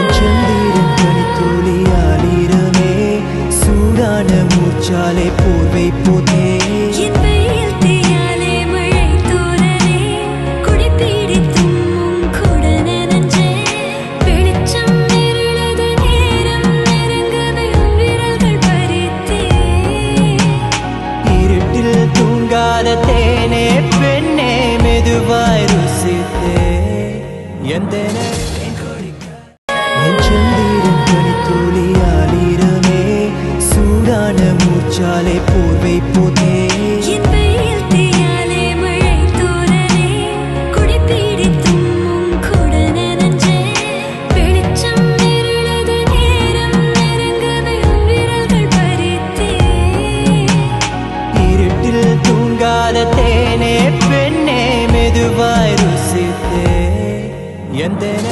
செந்தீரன் பனித்துளியாலிரமே சூடான மூச்சாலே போர்வை போதே தேனே பெண்ணே மெதுவாய் ருசித்தே எந்தென செந்தீரன் பனித்துளியாலிரமே சூடான மூச்சாலே போர்வை போதே தேனே பெண்ணே மெதுவாய் ருசித்தே எந்தென